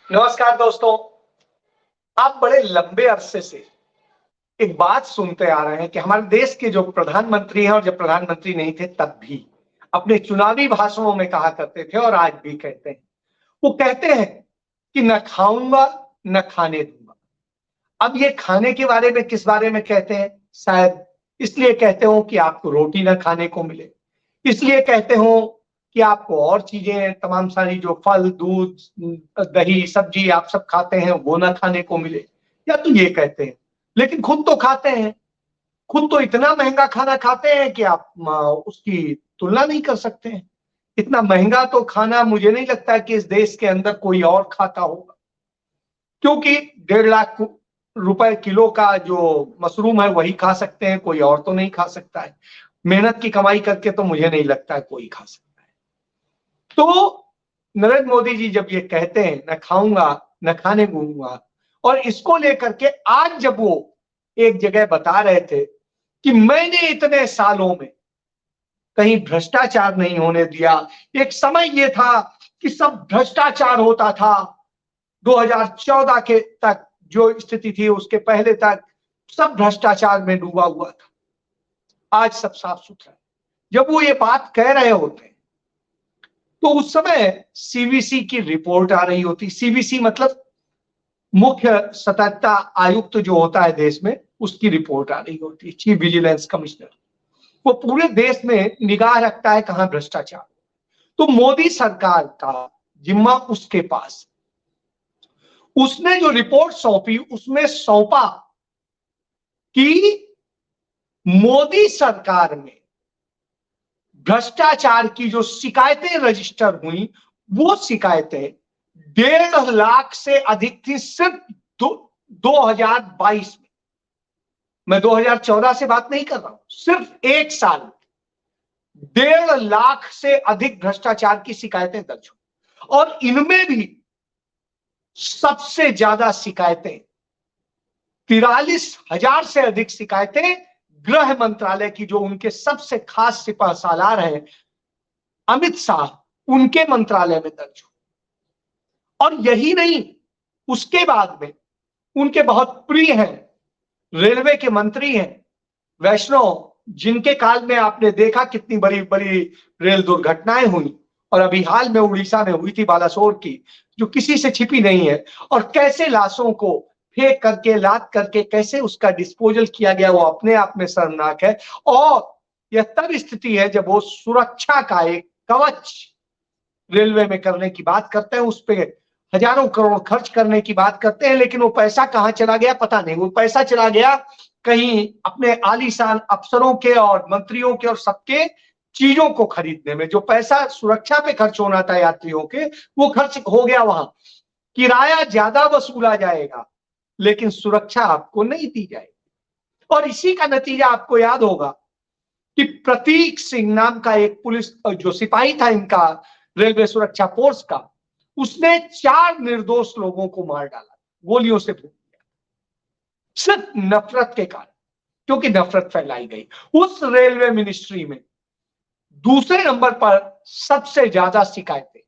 नमस्कार दोस्तों। आप बड़े लंबे अरसे से एक बात सुनते आ रहे हैं कि हमारे देश के जो प्रधानमंत्री हैं और जब प्रधानमंत्री नहीं थे तब भी अपने चुनावी भाषणों में कहा करते थे और आज भी कहते हैं। वो कहते हैं कि न खाऊंगा न खाने दूंगा। अब ये खाने के बारे में किस बारे में कहते हैं? शायद इसलिए कहते हो कि आपको रोटी ना खाने को मिले, इसलिए कहते हो कि आपको और चीजें तमाम सारी जो फल दूध दही सब्जी आप सब खाते हैं वो ना खाने को मिले, या तो ये कहते हैं। लेकिन खुद तो खाते हैं, खुद तो इतना महंगा खाना खाते हैं कि आप उसकी तुलना नहीं कर सकते हैं। इतना महंगा तो खाना मुझे नहीं लगता कि इस देश के अंदर कोई और खाता होगा, क्योंकि 1.5 लाख रुपए किलो का जो मशरूम है वही खा सकते हैं, कोई और तो नहीं खा सकता है। मेहनत की कमाई करके तो मुझे नहीं लगता है कोई खा सकता है। तो नरेंद्र मोदी जी जब ये कहते हैं न खाऊंगा न खाने दूंगा, और इसको लेकर के आज जब वो एक जगह बता रहे थे कि मैंने इतने सालों में कहीं भ्रष्टाचार नहीं होने दिया। एक समय ये था कि सब भ्रष्टाचार होता था, 2014 के तक जो स्थिति थी उसके पहले तक सब भ्रष्टाचार में डूबा हुआ था। आज सब साफ सुथरा है। जब वो ये बात कह रहे होते हैं तो उस समय सीवीसी की रिपोर्ट आ रही होती। सीवीसी मतलब मुख्य सतर्कता आयुक्त जो होता है देश में, उसकी रिपोर्ट आ रही होती है, चीफ विजिलेंस कमिश्नर। वो पूरे देश में निगाह रखता है कहां भ्रष्टाचार। तो मोदी सरकार का जिम्मा उसके पास। उसने जो रिपोर्ट सौंपी उसमें सौंपा कि मोदी सरकार में भ्रष्टाचार की जो शिकायतें रजिस्टर हुई वो शिकायतें 1.5 लाख से अधिक थी सिर्फ 2022 में। मैं 2014 से बात नहीं कर रहा हूं, सिर्फ एक साल 1.5 लाख से अधिक भ्रष्टाचार की शिकायतें दर्ज हुई। और इनमें भी सबसे ज्यादा शिकायतें 43,000 से अधिक शिकायतें गृह मंत्रालय की, जो उनके सबसे खास सिपह सालार हैं अमित शाह, उनके मंत्रालय में दर्ज हुई। और यही नहीं, उसके बाद में उनके बहुत प्रिय हैं, रेलवे के मंत्री हैं वैष्णव, जिनके काल में आपने देखा कितनी बड़ी बड़ी रेल दुर्घटनाएं हुई, और अभी हाल में उड़ीसा में हुई थी बालासोर की, जो किसी से छिपी नहीं है। और कैसे लाशों को फेंक करके लाद करके कैसे उसका डिस्पोजल किया गया वो अपने आप में शर्मनाक है। और यह तब स्थिति है जब वो सुरक्षा का एक कवच रेलवे में करने की बात करते हैं, उस पर हजारों करोड़ खर्च करने की बात करते हैं, लेकिन वो पैसा कहां चला गया पता नहीं। वो पैसा चला गया कहीं अपने आलीशान अफसरों के और मंत्रियों के और सबके चीजों को खरीदने में। जो पैसा सुरक्षा पे खर्च होना था यात्रियों के, वो खर्च हो गया वहां। किराया ज्यादा वसूला जाएगा लेकिन सुरक्षा आपको नहीं दी जाएगी। और इसी का नतीजा आपको याद होगा कि प्रतीक सिंह नाम का एक पुलिस जो सिपाही था इनका रेलवे सुरक्षा फोर्स का, उसने 4 निर्दोष लोगों को मार डाला, गोलियों से भून दिया, सिर्फ नफरत के कारण, क्योंकि नफरत फैलाई गई। उस रेलवे मिनिस्ट्री में दूसरे नंबर पर सबसे ज्यादा शिकायतें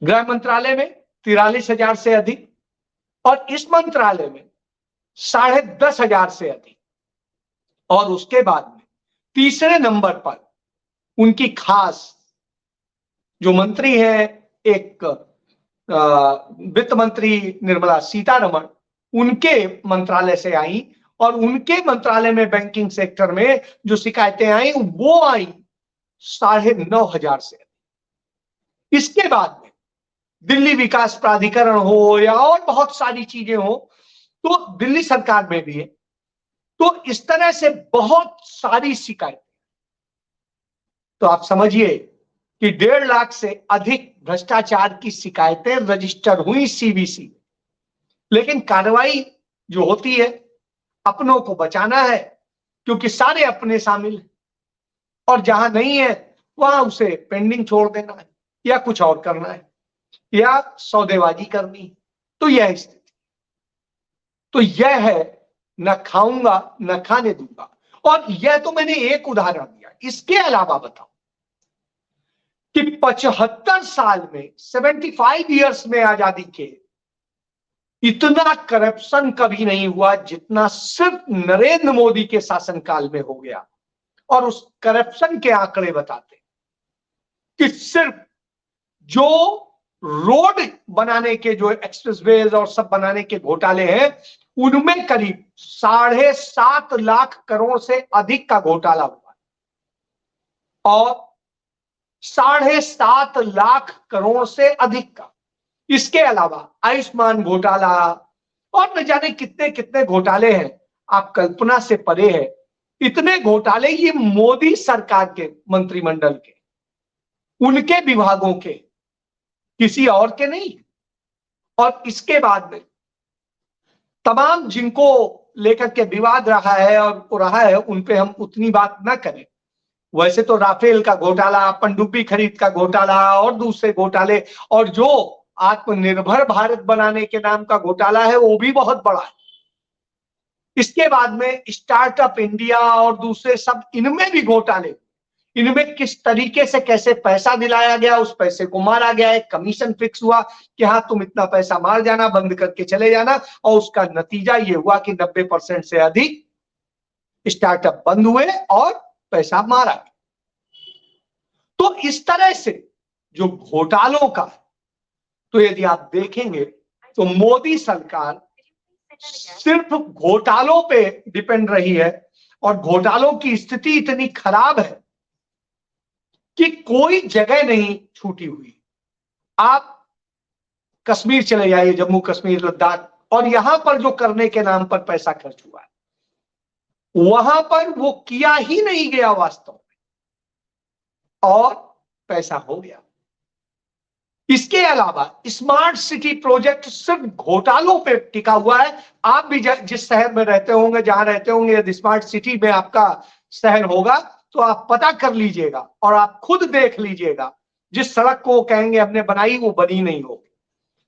गृह मंत्रालय में 43,000 से अधिक, और इस मंत्रालय में 10,500 से अधिक। और उसके बाद में तीसरे नंबर पर उनकी खास जो मंत्री है, एक वित्त मंत्री निर्मला सीतारमण, उनके मंत्रालय से आई। और उनके मंत्रालय में बैंकिंग सेक्टर में जो शिकायतें आई वो आई 9,500 से अधिक। इसके बाद में दिल्ली विकास प्राधिकरण हो या और बहुत सारी चीजें हो, तो दिल्ली सरकार में भी है। तो इस तरह से बहुत सारी शिकायतें। तो आप समझिए कि 1.5 लाख से अधिक भ्रष्टाचार की शिकायतें रजिस्टर हुई सीवीसी। लेकिन कार्रवाई जो होती है, अपनों को बचाना है, क्योंकि सारे अपने शामिल हैं, और जहां नहीं है वहां उसे पेंडिंग छोड़ देना है या कुछ और करना है या सौदेबाजी करनी है। तो यह स्थिति, तो यह है न खाऊंगा न खाने दूंगा। और यह तो मैंने एक उदाहरण दिया, इसके अलावा बताओ कि 75 साल में, 75 ईयर्स में आजादी के इतना करप्शन कभी नहीं हुआ जितना सिर्फ नरेंद्र मोदी के शासनकाल में हो गया। और उस करप्शन के आंकड़े बताते कि सिर्फ जो रोड बनाने के, जो एक्सप्रेसवेज और सब बनाने के घोटाले हैं, उनमें करीब 7.5 लाख करोड़ से अधिक का घोटाला हुआ और 7.5 लाख करोड़ से अधिक का। इसके अलावा आयुष्मान घोटाला और न जाने कितने कितने घोटाले हैं, आप कल्पना से परे है। इतने घोटाले ये मोदी सरकार के मंत्रिमंडल के, उनके विभागों के, किसी और के नहीं। और इसके बाद में तमाम जिनको लेकर के विवाद रहा है और रहा है, उन पे हम उतनी बात ना करें। वैसे तो राफेल का घोटाला, पनडुब्बी खरीद का घोटाला और दूसरे घोटाले, और जो आत्मनिर्भर भारत बनाने के नाम का घोटाला है वो भी बहुत बड़ा है। इसके बाद में स्टार्टअप इंडिया और दूसरे सब, इनमें भी घोटाले, इनमें किस तरीके से कैसे पैसा दिलाया गया, उस पैसे को मारा गया, एक कमीशन फिक्स हुआ कि हाँ तुम इतना पैसा मार जाना, बंद करके चले जाना, और उसका नतीजा ये हुआ कि 90% से अधिक स्टार्टअप बंद हुए और पैसा मारा गया। तो इस तरह से जो घोटालों का, तो यदि आप देखेंगे तो मोदी सरकार सिर्फ घोटालों पे डिपेंड रही है और घोटालों की स्थिति इतनी खराब है कि कोई जगह नहीं छूटी हुई। आप कश्मीर चले जाइए, जम्मू कश्मीर, लद्दाख, और यहां पर जो करने के नाम पर पैसा खर्च हुआ है, वहां पर वो किया ही नहीं गया वास्तव में, और पैसा हो गया। इसके अलावा स्मार्ट सिटी प्रोजेक्ट सिर्फ घोटालों पे टिका हुआ है। आप भी जिस शहर में रहते होंगे, जहां रहते होंगे, यदि स्मार्ट सिटी में आपका शहर होगा तो आप पता कर लीजिएगा और आप खुद देख लीजिएगा, जिस सड़क को कहेंगे हमने बनाई वो बनी नहीं होगी,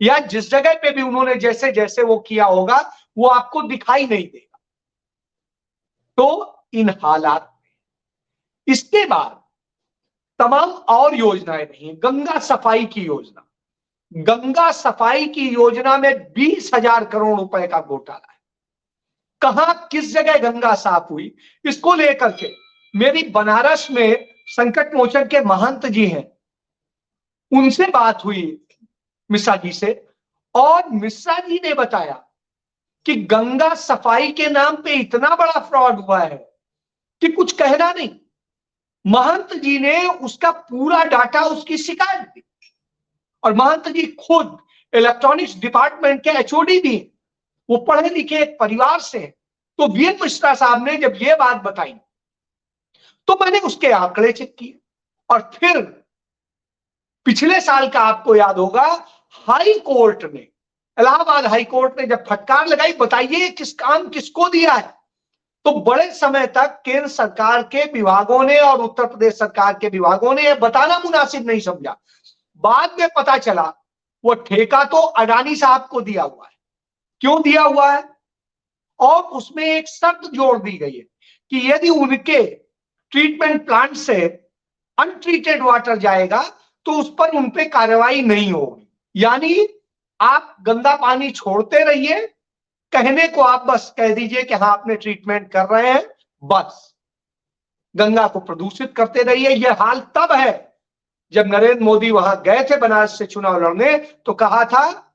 या जिस जगह पे भी उन्होंने जैसे जैसे वो किया होगा वो आपको दिखाई नहीं देगा। तो इन हालात में इसके बाद तमाम और योजनाएं नहीं है। गंगा सफाई की योजना, गंगा सफाई की योजना में 20,000 करोड़ रुपए का घोटाला है। कहां किस जगह गंगा साफ हुई, इसको लेकर के मेरी बनारस में संकट मोचन के महंत जी हैं, उनसे बात हुई मिश्रा जी से, और मिश्रा जी ने बताया कि गंगा सफाई के नाम पे इतना बड़ा फ्रॉड हुआ है कि कुछ कहना नहीं। महंत जी ने उसका पूरा डाटा, उसकी शिकायत दी, और महंत जी खुद इलेक्ट्रॉनिक्स डिपार्टमेंट के एचओडी भी, वो पढ़े लिखे एक परिवार से। तो वीर मिश्रा साहब ने जब ये बात बताई तो मैंने उसके आंकड़े चेक किए, और फिर पिछले साल का आपको याद होगा, हाई कोर्ट ने, इलाहाबाद हाई कोर्ट ने जब फटकार लगाई, बताइए किस काम किसको दिया है, तो बड़े समय तक केंद्र सरकार के विभागों ने और उत्तर प्रदेश सरकार के विभागों ने यह बताना मुनासिब नहीं समझा। बाद में पता चला वो ठेका तो अडानी साहब को दिया हुआ है। क्यों दिया हुआ है? और उसमें एक शर्त जोड़ दी गई है कि यदि उनके ट्रीटमेंट प्लांट से अनट्रीटेड वाटर जाएगा तो उस पर उन पे कार्रवाई नहीं होगी। यानी आप गंदा पानी छोड़ते रहिए, कहने को आप बस कह दीजिए कि हाँ आपने ट्रीटमेंट कर रहे हैं, बस गंगा को प्रदूषित करते रहिए। यह हाल तब है जब नरेंद्र मोदी वहां गए थे बनारस से चुनाव लड़ने, तो कहा था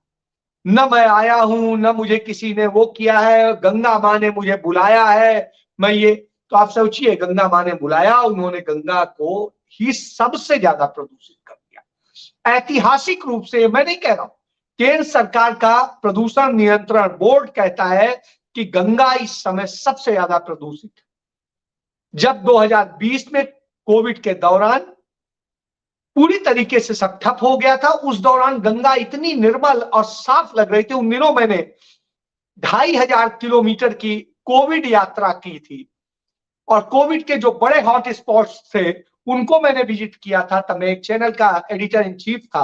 न मैं आया हूं, न मुझे किसी ने वो किया है, गंगा मां ने मुझे बुलाया है, मैं ये। तो आप सोचिए, गंगा मां ने बुलाया, उन्होंने गंगा को ही सबसे ज्यादा प्रदूषित कर दिया। ऐतिहासिक रूप से, मैं नहीं कह रहा हूं, केंद्र सरकार का प्रदूषण नियंत्रण बोर्ड कहता है कि गंगा इस समय सबसे ज्यादा प्रदूषित है। जब 2020 में कोविड के दौरान पूरी तरीके से सब ठप हो गया था, उस दौरान गंगा इतनी निर्मल और साफ लग रही थी। उन दिनों मैंने 2,500 किलोमीटर की कोविड यात्रा की थी, और कोविड के जो बड़े हॉट स्पॉट्स थे उनको मैंने विजिट किया था, तब मैं एक चैनल का एडिटर इन चीफ था।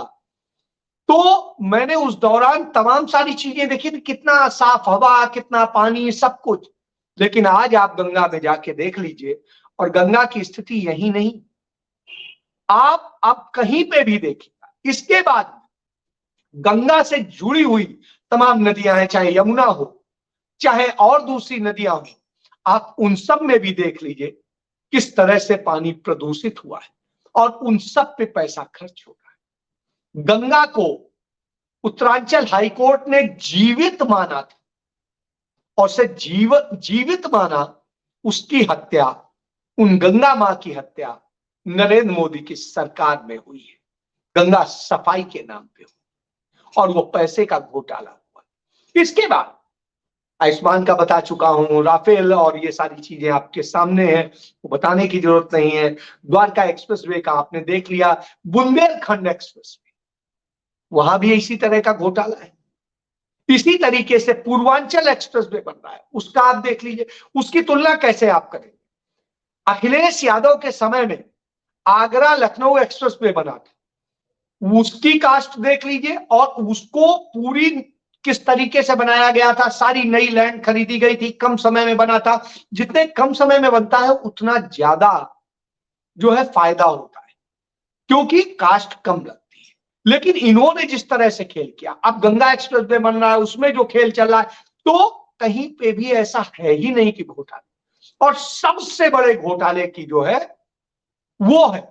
तो मैंने उस दौरान तमाम सारी चीजें देखी थी, कितना साफ हवा, कितना पानी, सब कुछ। लेकिन आज आप गंगा में जाके देख लीजिए, और गंगा की स्थिति यही नहीं, आप अब कहीं पे भी देखिएगा। इसके बाद गंगा से जुड़ी हुई तमाम नदियां हैं, चाहे यमुना हो चाहे और दूसरी नदियां हो, आप उन सब में भी देख लीजिए किस तरह से पानी प्रदूषित हुआ है और उन सब पे पैसा खर्च हो रहा है। गंगा को उत्तरांचल हाईकोर्ट ने जीवित माना था और से जीवित माना। उसकी हत्या, उन गंगा मां की हत्या नरेंद्र मोदी की सरकार में हुई है, गंगा सफाई के नाम पे हुई और वो पैसे का घोटाला हुआ। इसके बाद आयुष्मान का बता चुका हूं, राफेल और ये सारी चीजें आपके सामने हैं, वो बताने की जरूरत नहीं है। द्वारका एक्सप्रेसवे का आपने देख लिया, बुंदेलखंड एक्सप्रेसवे, वहां भी इसी तरह का घोटाला है। इसी तरीके से पूर्वांचल एक्सप्रेसवे बन रहा है, उसका आप देख लीजिए। उसकी तुलना कैसे आप करेंगे? अखिलेश यादव के समय में आगरा लखनऊ एक्सप्रेसवे बना था, उसकी कास्ट देख लीजिए और उसको पूरी किस तरीके से बनाया गया था। सारी नई लैंड खरीदी गई थी, कम समय में बना था। जितने कम समय में बनता है उतना ज्यादा जो है फायदा होता है, क्योंकि कास्ट कम लगती है। लेकिन इन्होंने जिस तरह से खेल किया, अब गंगा एक्सप्रेसवे बन रहा है, उसमें जो खेल चल रहा है, तो कहीं पे भी ऐसा है ही नहीं कि घोटाला। और सबसे बड़े घोटाले की जो है वो है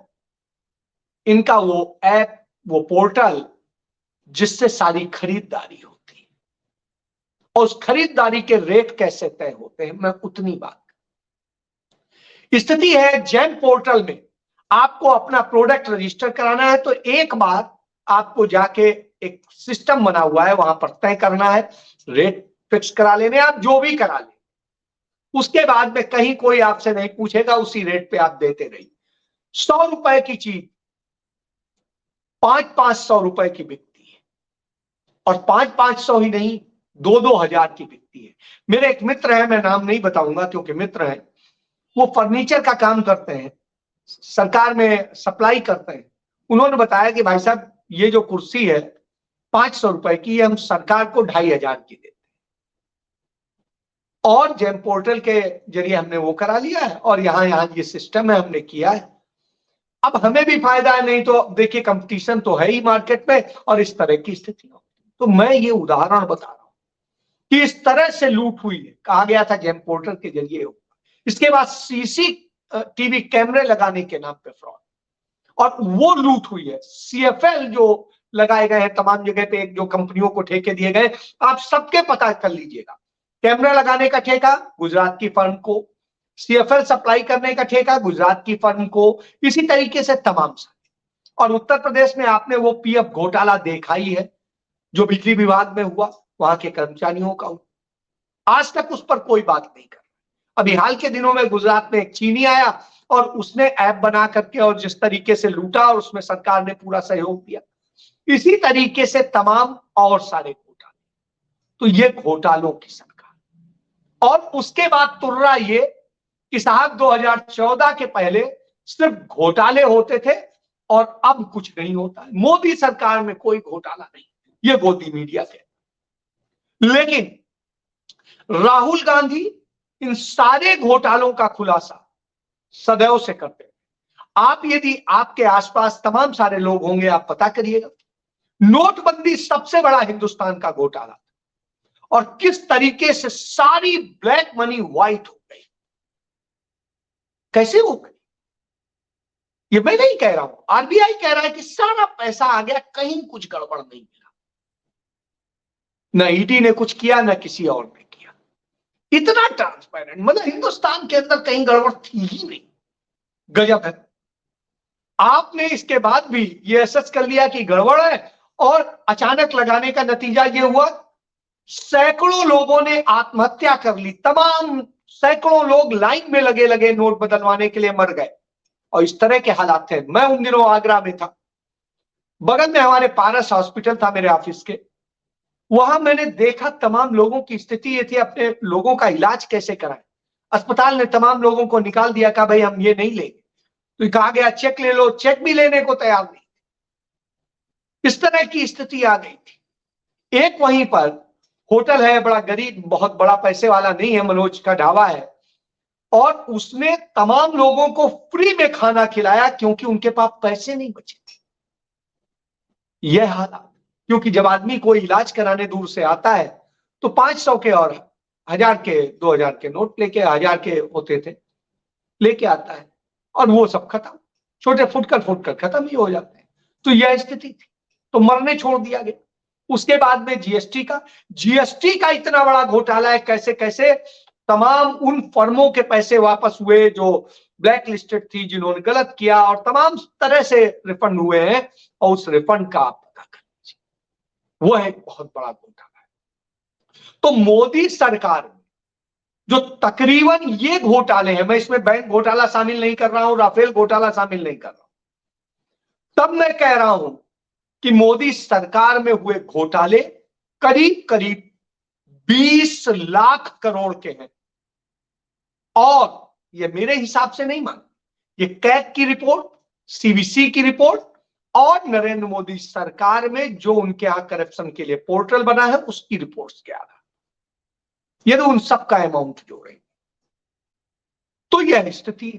इनका वो ऐप, वो पोर्टल जिससे सारी खरीदारी होती है और उस खरीदारी के रेट कैसे तय होते हैं, मैं उतनी बात। स्थिति है जेम पोर्टल में आपको अपना प्रोडक्ट रजिस्टर कराना है तो एक बार आपको जाके एक सिस्टम बना हुआ है, वहां पर तय करना है, रेट फिक्स करा लेने, आप जो भी करा ले। उसके बाद में कहीं कोई आपसे नहीं पूछेगा, उसी रेट पे आप देते रहिए। 100 रुपए की चीज 500 रुपए की बिकती है और 500 ही नहीं, 2-2 हजार की बिकती है। मेरे एक मित्र है, मैं नाम नहीं बताऊंगा क्योंकि मित्र है, वो फर्नीचर का काम करते हैं, सरकार में सप्लाई करते हैं। उन्होंने बताया कि भाई साहब ये जो कुर्सी है 500 रुपए की, हम सरकार को 2500 की देते हैं और जेम पोर्टल के जरिए हमने वो करा लिया है और यहां ये सिस्टम है, हमने किया है। अब हमें भी फायदा है, नहीं तो देखिए कंपटीशन तो है ही मार्केट में और इस तरह की स्थिति हो। तो मैं ये उदाहरण बता रहा हूं कि इस तरह से लूट हुई है। कहा गया था जेम पोर्टल के जरिए होगा, इसके बाद सीसीटीवी कैमरे लगाने के नाम पे फ्रॉड और वो लूट हुई है। सीएफएल जो लगाए गए हैं तमाम जगह पे, एक जो कंपनियों को ठेके दिए गए, आप सबके पता कर लीजिएगा। कैमरा लगाने का ठेका गुजरात की फर्म को, सीएफएल सप्लाई करने का ठेका गुजरात की फर्म को, इसी तरीके से तमाम सारे। और उत्तर प्रदेश में आपने वो पीएफ घोटाला देखा ही है जो बिजली विभाग में हुआ, वहां के कर्मचारियों का हुआ। आज तक उस पर कोई बात नहीं कर। अभी हाल के दिनों में गुजरात में एक चीनी आया और उसने ऐप बना करके और जिस तरीके से लूटा और उसमें सरकार ने पूरा सहयोग दिया। इसी तरीके से तमाम और सारे घोटाले, तो ये घोटालों की सरकार। और उसके बाद तुर्रा ये कि साहब 2014 के पहले सिर्फ घोटाले होते थे और अब कुछ नहीं होता है, मोदी सरकार में कोई घोटाला नहीं, ये मोदी मीडिया के। लेकिन राहुल गांधी इन सारे घोटालों का खुलासा सदैव से करते हैं। आप यदि आपके आसपास तमाम सारे लोग होंगे, आप पता करिएगा, नोटबंदी सबसे बड़ा हिंदुस्तान का घोटाला था और किस तरीके से सारी ब्लैक मनी व्हाइट हो गई। कैसे हो गई ये मैं नहीं कह रहा हूं, आरबीआई कह रहा है कि सारा पैसा आ गया, कहीं कुछ गड़बड़ नहीं मिला, न ईडी ने कुछ किया न किसी और ने किया। इतना ट्रांसपेरेंट, मतलब हिंदुस्तान के अंदर कहीं गड़बड़ थी ही नहीं। गजब है। आपने इसके बाद भी ये एसेस कर लिया कि गड़बड़ है और अचानक लगाने का नतीजा ये हुआ सैकड़ों लोगों ने आत्महत्या कर ली। तमाम सैकड़ों लोग लाइन में लगे लगे नोट बदलवाने के लिए मर गए और इस तरह के हालात थे। मैं उन दिनों आगरा में था, बगल में हमारे पारस हॉस्पिटल था मेरे ऑफिस के, वहां मैंने देखा तमाम लोगों की स्थिति ये थी, अपने लोगों का इलाज कैसे कराएं। अस्पताल ने तमाम लोगों को निकाल दिया, कहा भाई हम ये नहीं लेंगे। तो कहा गया चेक ले लो, चेक भी लेने को तैयार नहीं। इस तरह की स्थिति आ गई थी। एक वहीं पर होटल है, बड़ा गरीब, बहुत बड़ा पैसे वाला नहीं है, मनोज का ढाबा है, और उसने तमाम लोगों को फ्री में खाना खिलाया क्योंकि उनके पास पैसे नहीं बचे थे। यह हालात, क्योंकि जब आदमी कोई इलाज कराने दूर से आता है तो 500 के और 1000 के 2000 के नोट लेके, 1000 के होते थे, लेके आता है और वो सब खत्म, छोटे फुटकर खत्म ही हो जाते हैं। तो यह स्थिति थी, तो मरने छोड़ दिया गया। उसके बाद में जीएसटी का इतना बड़ा घोटाला है, कैसे कैसे तमाम उन फर्मों के पैसे वापस हुए जो ब्लैक लिस्टेड थी, जिन्होंने गलत किया, और तमाम तरह से रिफंड हुए हैं, और उस रिफंड का आप पता कर लीजिए। वो है बहुत बड़ा घोटाला है। तो मोदी सरकार में जो तकरीबन ये घोटाले हैं, मैं इसमें बैंक घोटाला शामिल नहीं कर रहा हूं, राफेल घोटाला शामिल नहीं कर रहा हूं, तब मैं कह रहा हूं कि मोदी सरकार में हुए घोटाले करीब करीब 20 लाख करोड़ के हैं। और ये मेरे हिसाब से नहीं मान, ये कैग की रिपोर्ट, सीवीसी की रिपोर्ट, और नरेंद्र मोदी सरकार में जो उनके यहां करप्शन के लिए पोर्टल बना है उसकी रिपोर्ट्स के आधार, यदि उन सबका अमाउंट जोड़ेंगे तो यह स्थिति।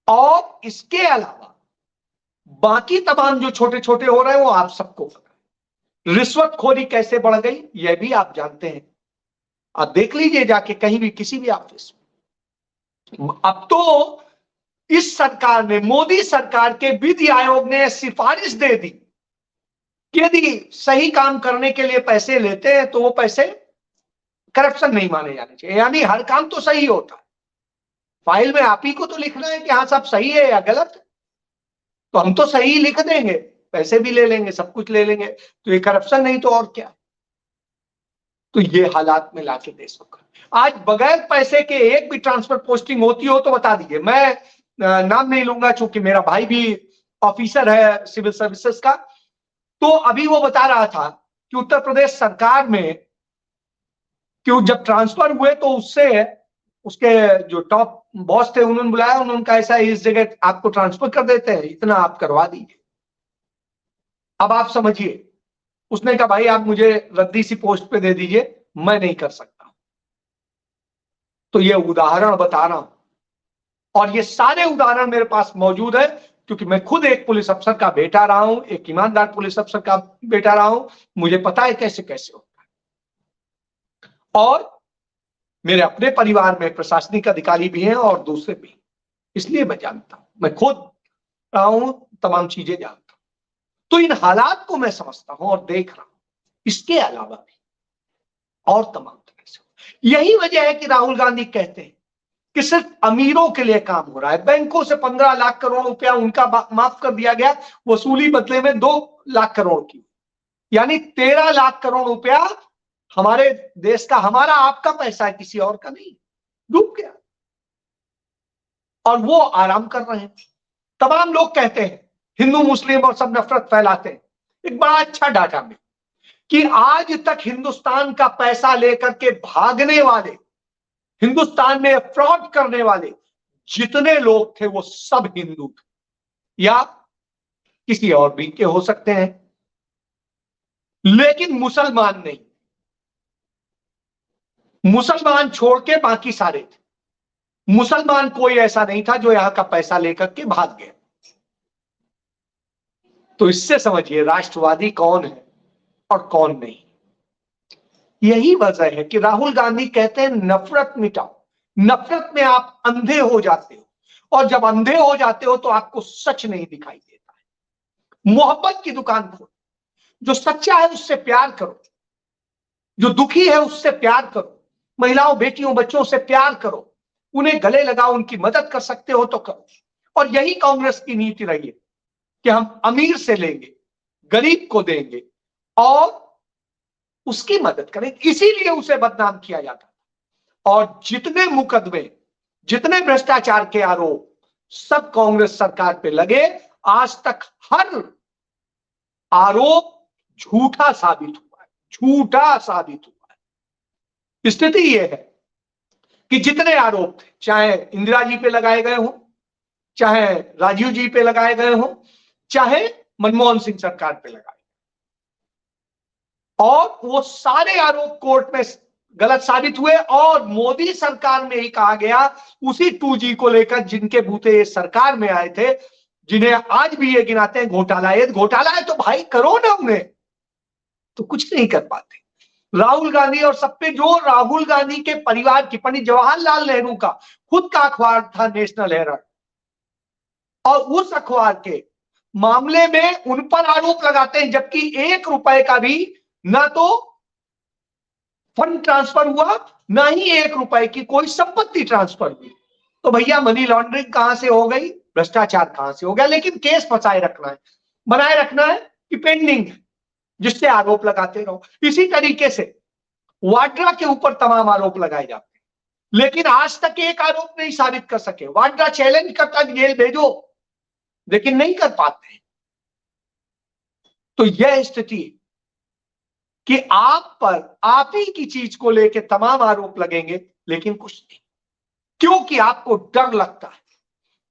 और इसके अलावा बाकी तमाम जो छोटे छोटे हो रहे हैं वो आप सबको पता है। रिश्वतखोरी कैसे बढ़ गई यह भी आप जानते हैं, आप देख लीजिए जाके कहीं भी किसी भी ऑफिस में। अब तो इस सरकार ने, मोदी सरकार के विधि आयोग ने सिफारिश दे दी कि यदि सही काम करने के लिए पैसे लेते हैं तो वो पैसे करप्शन नहीं माने जाने चाहिए, यानी हर काम तो सही होता है। फाइल में आप ही को तो लिखना है कि हाँ सब सही है या गलत है, तो हम तो सही लिख देंगे, पैसे भी ले लेंगे, सब कुछ ले लेंगे, तो ये करप्शन नहीं तो और क्या। तो ये हालात में लाके देश को आज बगैर पैसे के एक भी ट्रांसफर पोस्टिंग होती हो तो बता दीजिए, मैं नाम नहीं लूंगा चूंकि मेरा भाई भी ऑफिसर है सिविल सर्विसेज का। तो अभी वो बता रहा था कि उत्तर प्रदेश सरकार में कि जब ट्रांसफर हुए तो उससे उसके जो टॉप बॉस थे उन्होंने बुलाया, उन्होंने कहा ऐसा इस जगह आपको ट्रांसफर कर देते हैं, इतना आप करवा दीजिए। अब आप समझिए, उसने कहा भाई आप मुझे रद्दी सी पोस्ट पे दे दीजिए, मैं नहीं कर सकता। तो ये उदाहरण बता रहा हूं, और ये सारे उदाहरण मेरे पास मौजूद है क्योंकि मैं खुद एक पुलिस अफसर का बेटा रहा हूं, एक ईमानदार पुलिस अफसर का बेटा रहा हूं, मुझे पता है कैसे कैसे होता है। और मेरे अपने परिवार में प्रशासनिक अधिकारी भी हैं और दूसरे भी, इसलिए मैं जानता हूं, मैं खुद रहा हूं, तमाम चीजें जानता हूं। तो इन हालात को मैं समझता हूं और देख रहा हूं। इसके अलावा भी और तमाम तरह से, यही वजह है कि राहुल गांधी कहते हैं कि सिर्फ अमीरों के लिए काम हो रहा है। बैंकों से 15 लाख करोड़ रुपया उनका माफ कर दिया गया, वसूली बदले में 2 लाख करोड़ की, यानी 13 लाख करोड़ रुपया हमारे देश का, हमारा आपका पैसा है, किसी और का नहीं, डूब गया। और वो आराम कर रहे हैं। तमाम लोग कहते हैं हिंदू मुस्लिम और सब नफरत फैलाते हैं, एक बड़ा अच्छा डाटा में कि आज तक हिंदुस्तान का पैसा लेकर के भागने वाले, हिंदुस्तान में फ्रॉड करने वाले जितने लोग थे वो सब हिंदू थे या किसी और भी के हो सकते हैं, लेकिन मुसलमान नहीं। मुसलमान छोड़ के बाकी सारे थे। मुसलमान कोई ऐसा नहीं था जो यहां का पैसा लेकर के भाग गया। तो इससे समझिए राष्ट्रवादी कौन है और कौन नहीं। यही वजह है कि राहुल गांधी कहते हैं नफरत मिटाओ। नफरत में आप अंधे हो जाते हो, और जब अंधे हो जाते हो तो आपको सच नहीं दिखाई देता है। मोहब्बत की दुकान खोलो, जो सच्चा है उससे प्यार करो, जो दुखी है उससे प्यार करो, महिलाओं बेटियों बच्चों से प्यार करो, उन्हें गले लगाओ, उनकी मदद कर सकते हो तो करो। और यही कांग्रेस की नीति रही है कि हम अमीर से लेंगे, गरीब को देंगे और उसकी मदद करेंगे, इसीलिए उसे बदनाम किया जाता था। और जितने मुकदमे, जितने भ्रष्टाचार के आरोप सब कांग्रेस सरकार पे लगे, आज तक हर आरोप झूठा साबित हुआ है, झूठा साबित हुआ है। स्थिति यह है कि जितने आरोप थे, चाहे इंदिरा जी पे लगाए गए हों, चाहे राजीव जी पे लगाए गए हों, चाहे मनमोहन सिंह सरकार पे लगाए, और वो सारे आरोप कोर्ट में गलत साबित हुए। और मोदी सरकार में ही कहा गया, उसी 2G को लेकर जिनके बूते ये सरकार में आए थे, जिन्हें आज भी ये गिनाते हैं घोटाला, ये घोटाला है तो भाई करो ना उन्हें, तो कुछ नहीं कर पाते। राहुल गांधी और सब पे, जो राहुल गांधी के परिवार की, पंडित जवाहरलाल नेहरू का खुद का अखबार था नेशनल हेराल्ड, और उस अखबार के मामले में उन पर आरोप लगाते हैं, जबकि 1 रुपए का भी ना तो फंड ट्रांसफर हुआ, ना ही 1 रुपए की कोई संपत्ति ट्रांसफर हुई। तो भैया मनी लॉन्ड्रिंग कहां से हो गई, भ्रष्टाचार कहां से हो गया? लेकिन केस फंसाए रखना है, बनाए रखना है कि पेंडिंग है, जिससे आरोप लगाते रहो। इसी तरीके से वाड्रा के ऊपर तमाम आरोप लगाए जाते हैं, लेकिन आज तक एक आरोप नहीं साबित कर सके। वाड्रा चैलेंज करता जेल भेजो, लेकिन नहीं कर पाते। तो यह स्थिति कि आप पर, आप ही की चीज को लेकर तमाम आरोप लगेंगे, लेकिन कुछ नहीं, क्योंकि आपको डर लगता है।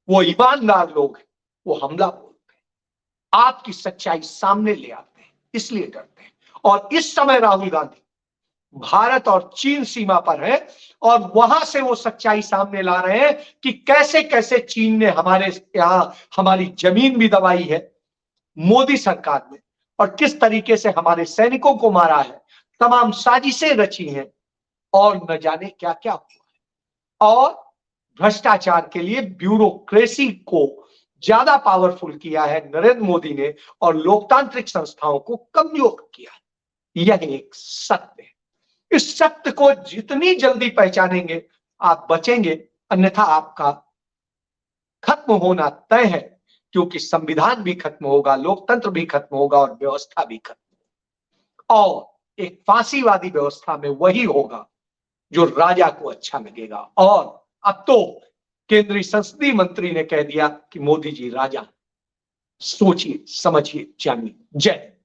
वो ईमानदार लोग हैं, वो हमला बोलते हैं, आपकी सच्चाई सामने ले आते हैं, इसलिए डरते हैं। और इस समय राहुल गांधी भारत और चीन सीमा पर है, और वहां से वो सच्चाई सामने ला रहे हैं कि कैसे कैसे चीन ने हमारे यहां हमारी जमीन भी दबाई है मोदी सरकार ने, और किस तरीके से हमारे सैनिकों को मारा है, तमाम साजिशें रची हैं, और न जाने क्या क्या हुआ है। और भ्रष्टाचार के लिए ब्यूरोक्रेसी को ज्यादा पावरफुल किया है नरेंद्र मोदी ने, और लोकतांत्रिक संस्थाओं को कमजोर किया है। यह एक सत्य है। इस सत्य को जितनी जल्दी पहचानेंगे आप बचेंगे, अन्यथा आपका खत्म होना तय है, क्योंकि संविधान भी खत्म होगा, लोकतंत्र भी खत्म होगा, और व्यवस्था भी खत्म। और एक फांसीवादी व्यवस्था में वही होगा जो राजा को अच्छा लगेगा। और अब तो केंद्रीय संसदीय मंत्री ने कह दिया कि मोदी जी राजा। सोचिए, समझिए, जानिए। जय।